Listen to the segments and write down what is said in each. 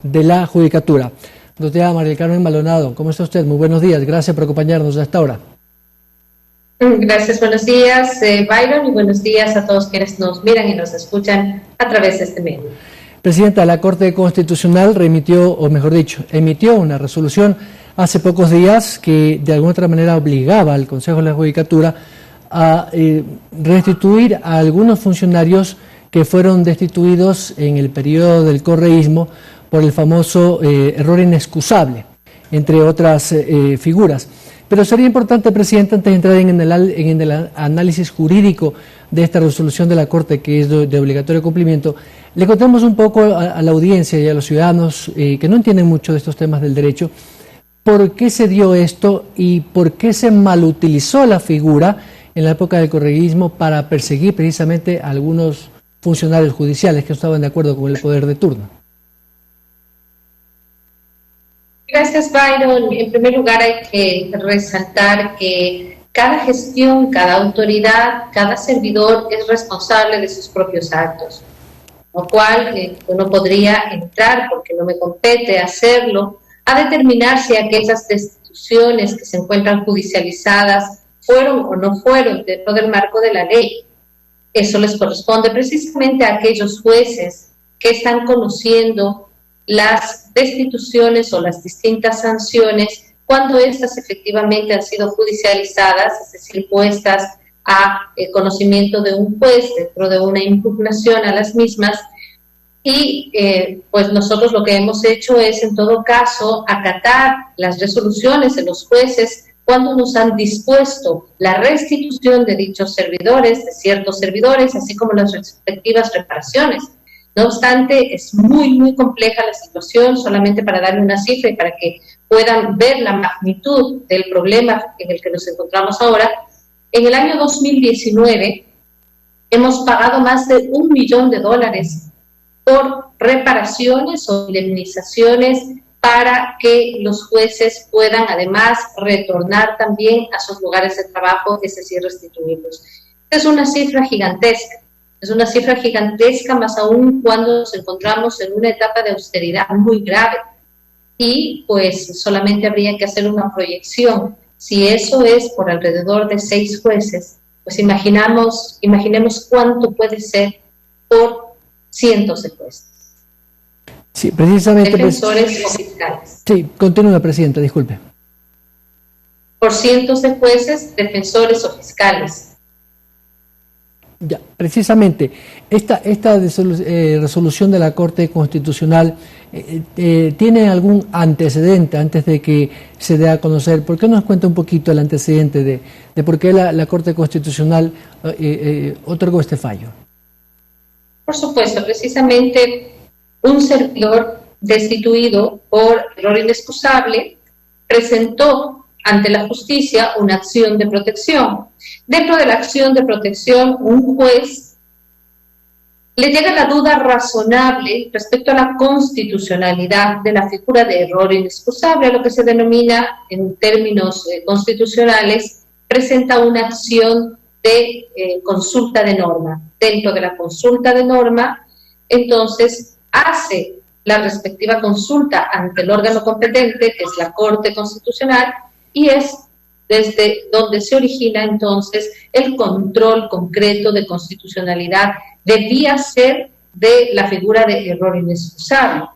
de la Judicatura. Doctora María del Carmen Maldonado, ¿cómo está usted? Muy buenos días, gracias por acompañarnos hasta ahora. Gracias, buenos días Byron, y buenos días a todos quienes nos miran y nos escuchan a través de este medio. Presidenta, la Corte Constitucional emitió una resolución hace pocos días que de alguna otra manera obligaba al Consejo de la Judicatura a restituir a algunos funcionarios que fueron destituidos en el periodo del correísmo por el famoso error inexcusable, entre otras figuras. Pero sería importante, Presidenta, antes de entrar en el análisis jurídico de esta resolución de la Corte, que es de obligatorio cumplimiento, le contemos un poco a la audiencia y a los ciudadanos que no entienden mucho de estos temas del derecho, por qué se dio esto y por qué se malutilizó la figura en la época del correísmo para perseguir precisamente a algunos funcionarios judiciales que no estaban de acuerdo con el poder de turno. Gracias, Byron. En primer lugar, hay que resaltar que cada gestión, cada autoridad, cada servidor es responsable de sus propios actos, lo cual uno podría entrar, porque no me compete hacerlo, a determinar si aquellas destituciones que se encuentran judicializadas fueron o no fueron dentro del marco de la ley. Eso les corresponde precisamente a aquellos jueces que están conociendo las destituciones o las distintas sanciones cuando éstas efectivamente han sido judicializadas, es decir, puestas a conocimiento de un juez dentro de una impugnación a las mismas. Y pues nosotros lo que hemos hecho es, en todo caso, acatar las resoluciones de los jueces cuando nos han dispuesto la restitución de dichos servidores, de ciertos servidores, así como las respectivas reparaciones. No obstante, es muy compleja la situación. Solamente para darle una cifra y para que puedan ver la magnitud del problema en el que nos encontramos ahora, en el año 2019 hemos pagado más de $1 millón por reparaciones o indemnizaciones para que los jueces puedan además retornar también a sus lugares de trabajo, es decir, restituirlos. Es una cifra gigantesca. Es una cifra gigantesca, más aún cuando nos encontramos en una etapa de austeridad muy grave. Y pues solamente habría que hacer una proyección. Si eso es por alrededor de 6 jueces, pues imaginemos cuánto puede ser por cientos de jueces. Sí, precisamente. Defensores o fiscales. Sí, continúa, Presidenta, disculpe. Por cientos de jueces, defensores o fiscales. Ya, precisamente, esta resolución de la Corte Constitucional ¿tiene algún antecedente antes de que se dé a conocer? ¿Por qué nos cuenta un poquito el antecedente de por qué la Corte Constitucional otorgó este fallo? Por supuesto, precisamente un servidor destituido por error inexcusable presentó ante la justicia una acción de protección. Dentro de la acción de protección, un juez le llega la duda razonable respecto a la constitucionalidad de la figura de error inexcusable, lo que se denomina en términos constitucionales, presenta una acción de consulta de norma. Dentro de la consulta de norma, entonces, hace la respectiva consulta ante el órgano competente, que es la Corte Constitucional, y es desde donde se origina entonces el control concreto de constitucionalidad. Debía ser de la figura de error inexcusable.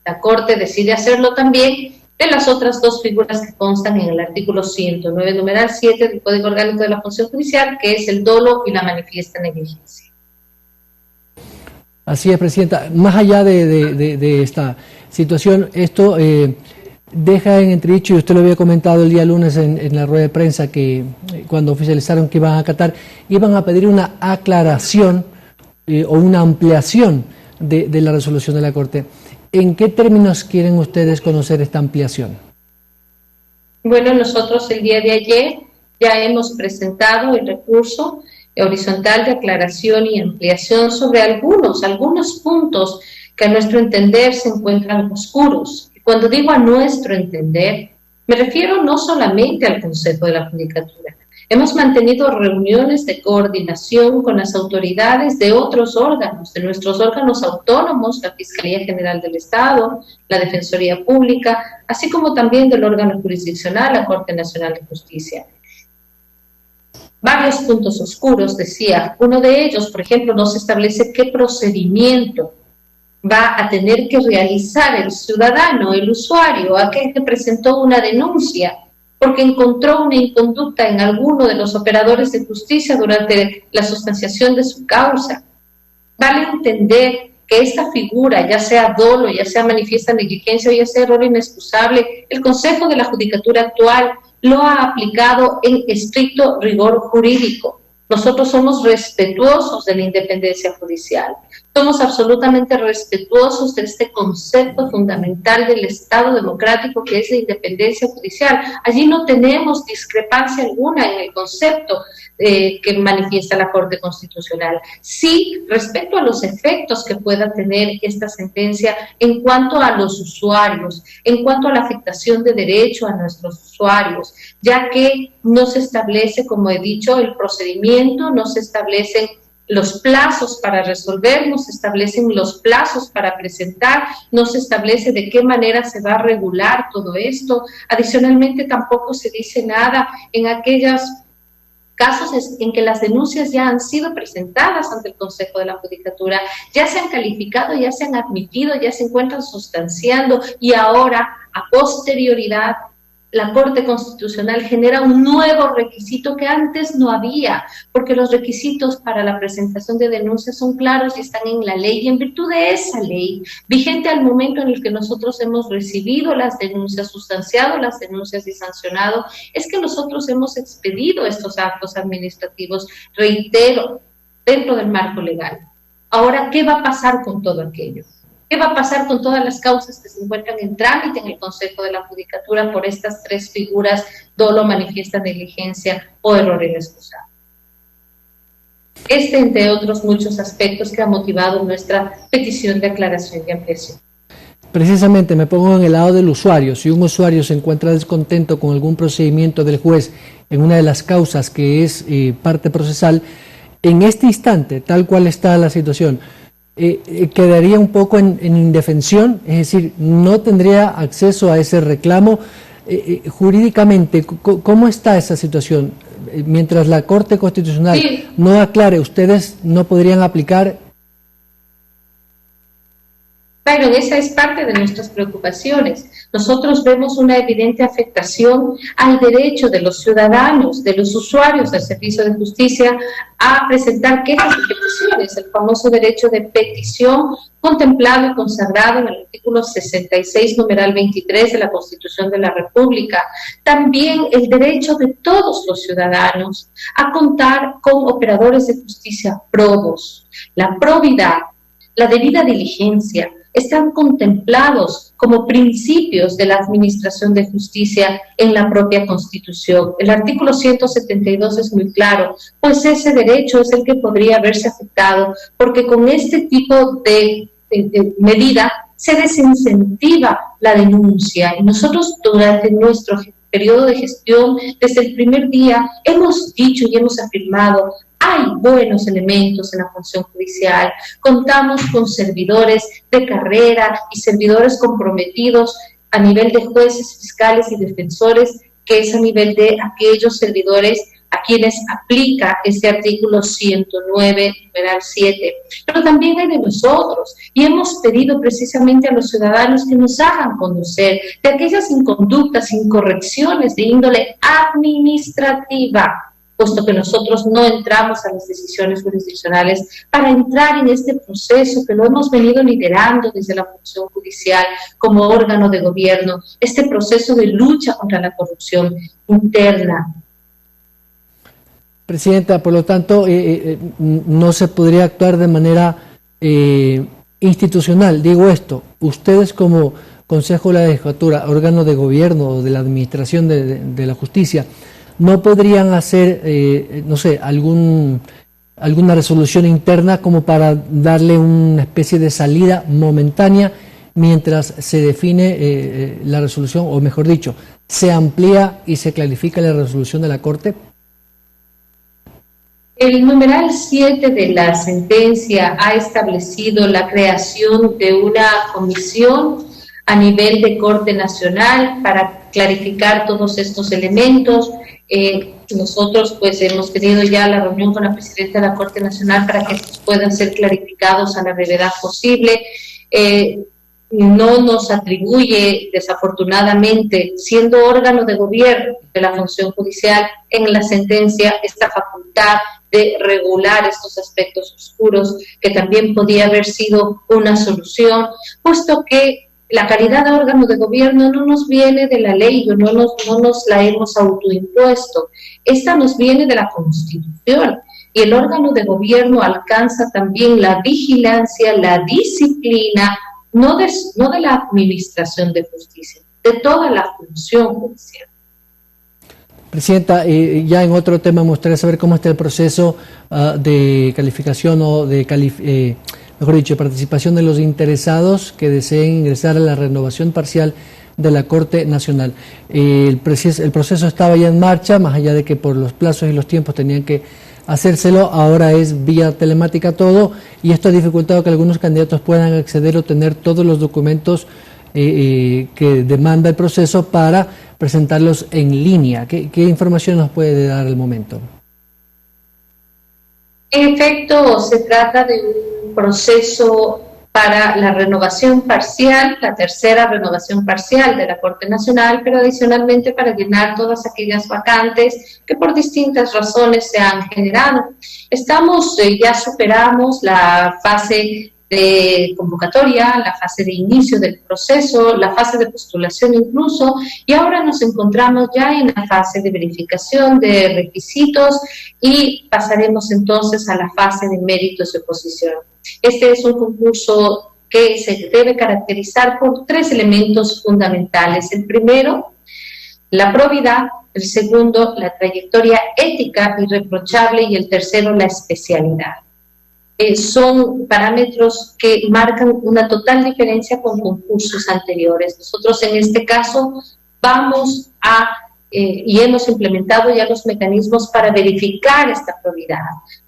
La Corte decide hacerlo también de las otras 2 figuras que constan en el artículo 109, numeral 7 del Código Orgánico de la Función Judicial, que es el dolo y la manifiesta negligencia. Así es, Presidenta. Más allá de esta situación, esto deja en entredicho, y usted lo había comentado el día lunes en la rueda de prensa, que cuando oficializaron que iban a acatar, iban a pedir una aclaración o una ampliación de la resolución de la Corte. ¿En qué términos quieren ustedes conocer esta ampliación? Bueno, nosotros el día de ayer ya hemos presentado el recurso horizontal de aclaración y ampliación sobre algunos puntos que a nuestro entender se encuentran oscuros. Cuando digo a nuestro entender, me refiero no solamente al Consejo de la Judicatura. Hemos mantenido reuniones de coordinación con las autoridades de otros órganos, de nuestros órganos autónomos, la Fiscalía General del Estado, la Defensoría Pública, así como también del órgano jurisdiccional, la Corte Nacional de Justicia. Varios puntos oscuros, decía. Uno de ellos, por ejemplo, no se establece qué procedimiento va a tener que realizar el ciudadano, el usuario, aquel que presentó una denuncia porque encontró una inconducta en alguno de los operadores de justicia durante la sustanciación de su causa. Vale entender que esta figura, ya sea dolo, ya sea manifiesta negligencia o ya sea error inexcusable, el Consejo de la Judicatura actual lo ha aplicado en estricto rigor jurídico. Nosotros somos respetuosos de la independencia judicial. Somos absolutamente respetuosos de este concepto fundamental del Estado democrático que es la independencia judicial. Allí no tenemos discrepancia alguna en el concepto que manifiesta la Corte Constitucional. Sí, respecto a los efectos que pueda tener esta sentencia en cuanto a los usuarios, en cuanto a la afectación de derecho a nuestros usuarios, ya que no se establece, como he dicho, el procedimiento, no se establecen los plazos para resolver, no se establecen los plazos para presentar, no se establece de qué manera se va a regular todo esto. Adicionalmente, tampoco se dice nada en aquellos casos en que las denuncias ya han sido presentadas ante el Consejo de la Judicatura, ya se han calificado, ya se han admitido, ya se encuentran sustanciando y ahora, a posterioridad, la Corte Constitucional genera un nuevo requisito que antes no había, porque los requisitos para la presentación de denuncias son claros y están en la ley, y en virtud de esa ley, vigente al momento en el que nosotros hemos recibido las denuncias, sustanciado las denuncias y sancionado, es que nosotros hemos expedido estos actos administrativos, reitero, dentro del marco legal. Ahora, ¿qué va a pasar con todo aquello? ¿Qué va a pasar con todas las causas que se encuentran en trámite en el Consejo de la Judicatura por estas tres figuras, dolo, manifiesta negligencia o error inexcusable? Entre otros muchos aspectos que ha motivado nuestra petición de aclaración y ampliación. Precisamente me pongo en el lado del usuario. Si un usuario se encuentra descontento con algún procedimiento del juez en una de las causas que es parte procesal, en este instante, tal cual está la situación, quedaría un poco en indefensión, es decir, no tendría acceso a ese reclamo. Jurídicamente, ¿cómo está esa situación? Mientras la Corte Constitucional no aclare, ¿ustedes no podrían aplicar? Byron, esa es parte de nuestras preocupaciones. Nosotros vemos una evidente afectación al derecho de los ciudadanos, de los usuarios del servicio de justicia a presentar quejas y peticiones, el famoso derecho de petición contemplado y consagrado en el artículo 66, numeral 23 de la Constitución de la República. También el derecho de todos los ciudadanos a contar con operadores de justicia probos. La probidad, la debida diligencia, están contemplados como principios de la administración de justicia en la propia Constitución. El artículo 172 es muy claro, pues ese derecho es el que podría verse afectado, porque con este tipo de medida se desincentiva la denuncia. Y nosotros durante nuestro periodo de gestión, desde el primer día, hemos dicho y hemos afirmado: hay buenos elementos en la función judicial, contamos con servidores de carrera y servidores comprometidos a nivel de jueces, fiscales y defensores, que es a nivel de aquellos servidores a quienes aplica este artículo 109, numeral 7. Pero también hay de nosotros, y hemos pedido precisamente a los ciudadanos que nos hagan conocer de aquellas inconductas, incorrecciones de índole administrativa, puesto que nosotros no entramos a las decisiones jurisdiccionales, para entrar en este proceso que lo hemos venido liderando desde la función judicial como órgano de gobierno, este proceso de lucha contra la corrupción interna. Presidenta, por lo tanto, no se podría actuar de manera institucional. Digo esto, ustedes como Consejo de la Judicatura, órgano de gobierno o de la administración de la justicia, ¿no podrían hacer, no sé, alguna resolución interna como para darle una especie de salida momentánea mientras se define la resolución, o mejor dicho, se amplía y se clarifica la resolución de la Corte? El numeral 7 de la sentencia ha establecido la creación de una comisión a nivel de Corte Nacional para clarificar todos estos elementos. Nosotros pues hemos tenido ya la reunión con la Presidenta de la Corte Nacional para que estos puedan ser clarificados a la brevedad posible. No nos atribuye, desafortunadamente, siendo órgano de gobierno de la función judicial, en la sentencia esta facultad de regular estos aspectos oscuros, que también podía haber sido una solución, puesto que la calidad de órgano de gobierno no nos viene de la ley, no nos la hemos autoimpuesto, esta nos viene de la Constitución, y el órgano de gobierno alcanza también la vigilancia, la disciplina, no de la administración de justicia, de toda la función judicial. Presidenta, ya en otro tema me gustaría saber cómo está el proceso de calificación o de, mejor dicho, participación de los interesados que deseen ingresar a la renovación parcial de la Corte Nacional. El proceso estaba ya en marcha, más allá de que por los plazos y los tiempos tenían que hacérselo, ahora es vía telemática todo, y esto ha dificultado que algunos candidatos puedan acceder o tener todos los documentos que demanda el proceso para presentarlos en línea. ¿Qué información nos puede dar al momento? En efecto, se trata de un proceso para la renovación parcial, la tercera renovación parcial de la Corte Nacional, pero adicionalmente para llenar todas aquellas vacantes que por distintas razones se han generado. Ya superamos la fase de convocatoria, la fase de inicio del proceso, la fase de postulación incluso, y ahora nos encontramos ya en la fase de verificación de requisitos y pasaremos entonces a la fase de méritos de oposición. Este es un concurso que se debe caracterizar por 3 elementos fundamentales. El primero, la probidad; el segundo, la trayectoria ética irreprochable; y el tercero, la especialidad. Son parámetros que marcan una total diferencia con concursos anteriores. Nosotros en este caso vamos y hemos implementado ya los mecanismos para verificar esta probidad,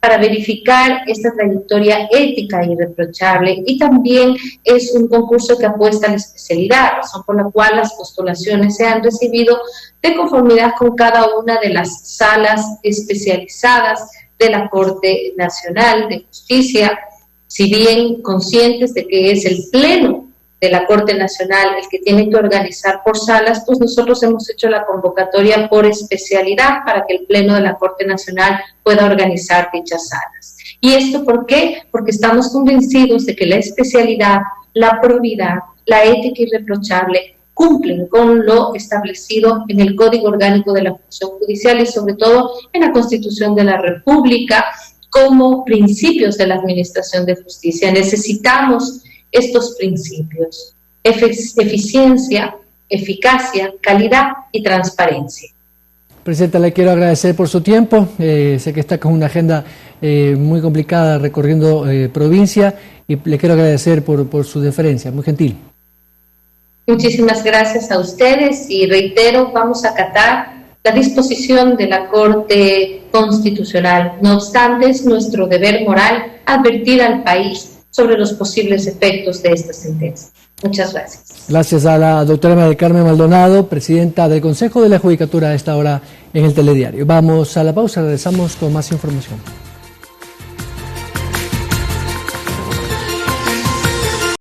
para verificar esta trayectoria ética irreprochable, y también es un concurso que apuesta a la especialidad, razón por la cual las postulaciones se han recibido de conformidad con cada una de las salas especializadas de la Corte Nacional de Justicia, si bien conscientes de que es el Pleno de la Corte Nacional el que tiene que organizar por salas, pues nosotros hemos hecho la convocatoria por especialidad para que el Pleno de la Corte Nacional pueda organizar dichas salas. ¿Y esto por qué? Porque estamos convencidos de que la especialidad, la probidad, la ética irreprochable cumplen con lo establecido en el Código Orgánico de la Función Judicial y sobre todo en la Constitución de la República como principios de la administración de justicia. Necesitamos estos principios: eficiencia, eficacia, calidad y transparencia. Presidenta, le quiero agradecer por su tiempo. Sé que está con una agenda muy complicada recorriendo provincia, y le quiero agradecer por su deferencia, muy gentil. Muchísimas gracias a ustedes, y reitero, vamos a acatar la disposición de la Corte Constitucional. No obstante, es nuestro deber moral advertir al país sobre los posibles efectos de esta sentencia. Muchas gracias. Gracias a la doctora María del Carmen Maldonado, presidenta del Consejo de la Judicatura, a esta hora en el Telediario. Vamos a la pausa, regresamos con más información.